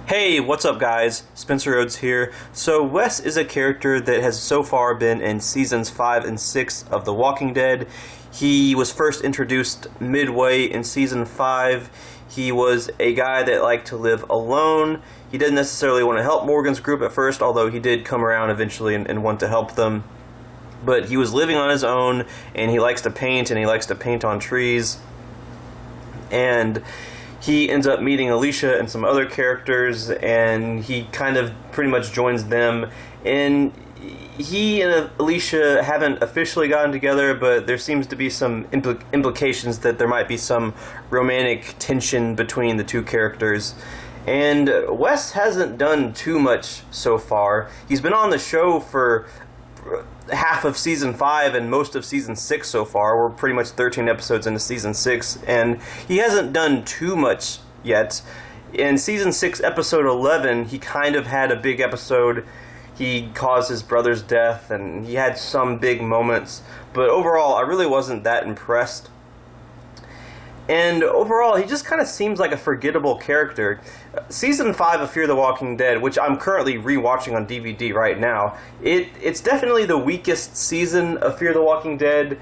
Hey, what's up guys? Spencer Rhodes here. So Wes is a character that has so far been in seasons 5 and 6 of The Walking Dead. He was first introduced midway in season 5. He was a guy that liked to live alone. He didn't necessarily want to help Morgan's group at first, although he did come around eventually and want to help them. But he was living on his own, and he likes to paint, and he likes to paint on trees. And he ends up meeting Alicia and some other characters, and he kind of pretty much joins them. And he and Alicia haven't officially gotten together, but there seems to be some implications that there might be some romantic tension between the two characters. And Wes hasn't done too much so far. He's been on the show for half of season 5 and most of season 6 so far. We're pretty much 13 episodes into season 6, and he hasn't done too much yet. In season 6, episode 11, he kind of had a big episode. He caused his brother's death, and he had some big moments, but overall, I really wasn't that impressed. And overall, he just kind of seems like a forgettable character. Season 5 of Fear the Walking Dead, which I'm currently rewatching on DVD right now, it's definitely the weakest season of Fear the Walking Dead.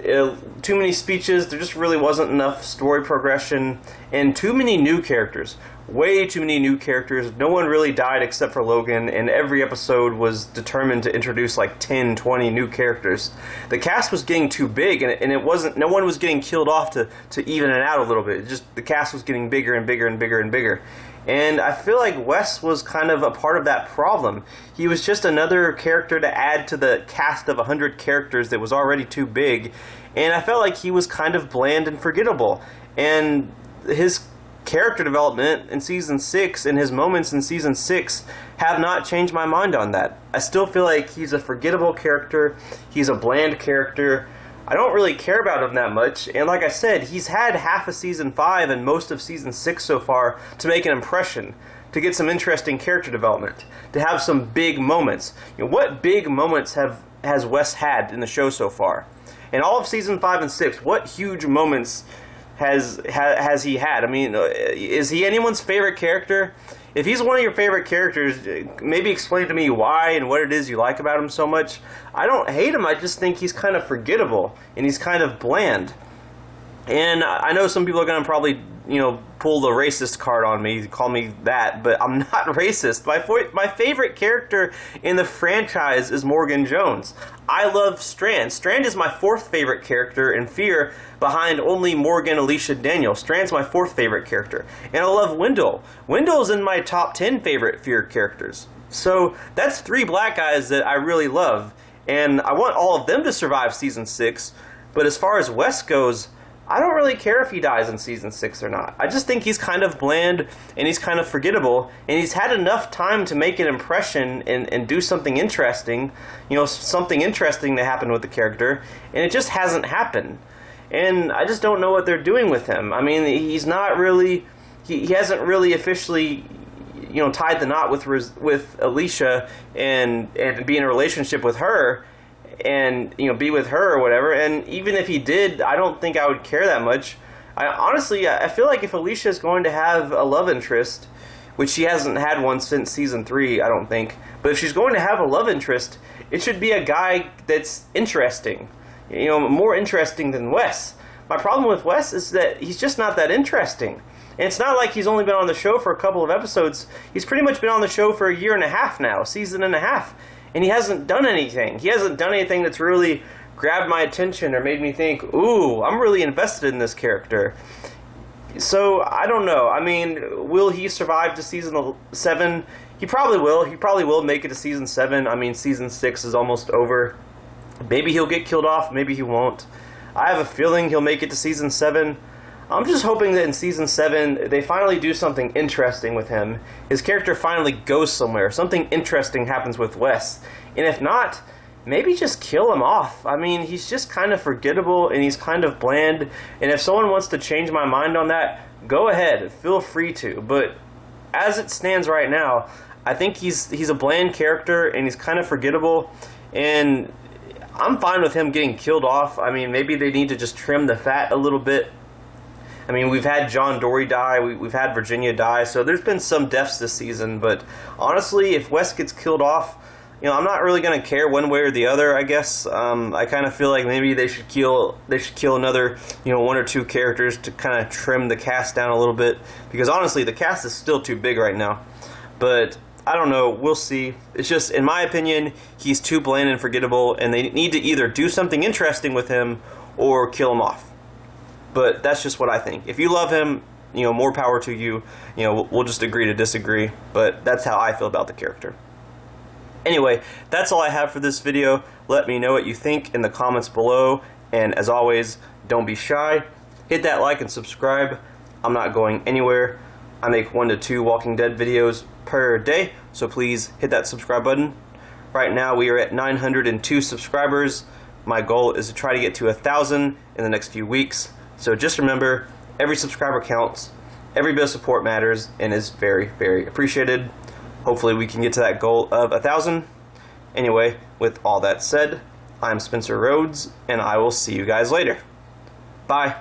Too many speeches, there just really wasn't enough story progression, and too many new characters. Way too many new characters. No one really died except for Logan, and every episode was determined to introduce like 10, 20 new characters. The cast was getting too big, and it wasn't. No one was getting killed off to even it out a little bit. The cast was getting bigger and bigger and bigger and bigger. And I feel like Wes was kind of a part of that problem. He was just another character to add to the cast of 100 characters that was already too big, and I felt like he was kind of bland and forgettable. And his character development in season 6 and his moments in season 6 have not changed my mind on that. I still feel like he's a forgettable character. He's a bland character. I don't really care about him that much, and like I said, he's had half of season 5 and most of season 6 so far to make an impression, to get some interesting character development, to have some big moments. What big moments has Wes had in the show so far? In all of season 5 and 6, what huge moments has he had? I mean, is he anyone's favorite character? If he's one of your favorite characters, maybe explain to me why and what it is you like about him so much. I don't hate him, I just think he's kind of forgettable, and he's kind of bland. And I know some people are going to probably, pull the racist card on me, call me that, but I'm not racist. My favorite character in the franchise is Morgan Jones. I love Strand. Strand is my 4th favorite character in Fear, behind only Morgan, Alicia, Daniel. Strand's my 4th favorite character. And I love Wendell. Wendell's in my top 10 favorite Fear characters. So that's 3 black guys that I really love. And I want all of them to survive season 6. But as far as Wes goes, I don't really care if he dies in season 6 or not. I just think he's kind of bland, and he's kind of forgettable, and he's had enough time to make an impression and do something interesting, something interesting to happen with the character, and it just hasn't happened. And I just don't know what they're doing with him. I mean, he's not really, he hasn't really officially, tied the knot with Alicia and be in a relationship with her, and be with her or whatever. And even if he did, I don't think I would care that much. I feel like if Alicia is going to have a love interest, which she hasn't had one since season 3, I don't think, but if she's going to have a love interest, it should be a guy that's interesting, more interesting than Wes. My problem with Wes is that he's just not that interesting. And it's not like he's only been on the show for a couple of episodes. He's pretty much been on the show for a year and a half now, season and a half. And he hasn't done anything. He hasn't done anything that's really grabbed my attention or made me think, ooh, I'm really invested in this character. So, I don't know. I mean, will he survive to season 7? He probably will. He probably will make it to season 7. I mean, season 6 is almost over. Maybe he'll get killed off. Maybe he won't. I have a feeling he'll make it to season 7. I'm just hoping that in season 7, they finally do something interesting with him. His character finally goes somewhere. Something interesting happens with Wes. And if not, maybe just kill him off. I mean, he's just kind of forgettable, and he's kind of bland. And if someone wants to change my mind on that, go ahead. Feel free to. But as it stands right now, I think he's a bland character, and he's kind of forgettable. And I'm fine with him getting killed off. I mean, maybe they need to just trim the fat a little bit. I mean, we've had John Dory die, we've had Virginia die, so there's been some deaths this season, but honestly, if Wes gets killed off, you know, I'm not really going to care one way or the other, I guess. I kind of feel like maybe they should kill another, you know, 1 or 2 characters to kind of trim the cast down a little bit, because honestly, the cast is still too big right now. But I don't know, we'll see. It's just, in my opinion, he's too bland and forgettable, and they need to either do something interesting with him or kill him off. But that's just what I think. If you love him, you know, more power to you. You know, we'll just agree to disagree. But that's how I feel about the character. Anyway, that's all I have for this video. Let me know what you think in the comments below. And as always, don't be shy. Hit that like and subscribe. I'm not going anywhere. I make 1 to 2 Walking Dead videos per day. So please hit that subscribe button. Right now we are at 902 subscribers. My goal is to try to get to 1,000 in the next few weeks. So just remember, every subscriber counts, every bit of support matters, and is very, very appreciated. Hopefully we can get to that goal of 1,000. Anyway, with all that said, I'm Spencer Rhodes, and I will see you guys later. Bye.